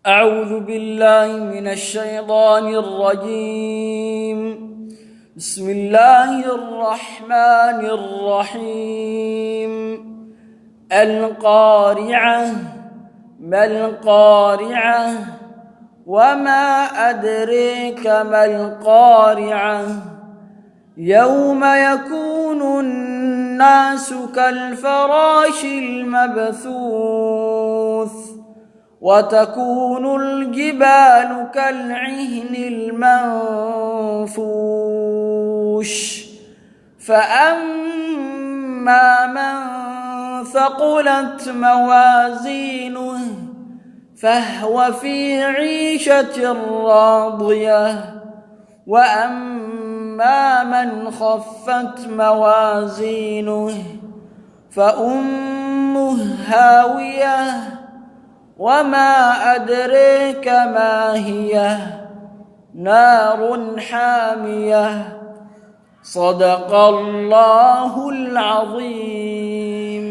أعوذ بالله من الشيطان الرجيم. بسم الله الرحمن الرحيم. القارعة. ما القارعة؟ وما أدريك ما القارعة؟ يوم يكون الناس كالفراش المبثوث وتكون الجبال كالعهن المنفوش فأما من ثقلت موازينه فهو في عيشة راضية وأما من خفت موازينه فأمه هاوية وما أدريك ما هي نار حامية. صدق الله العظيم.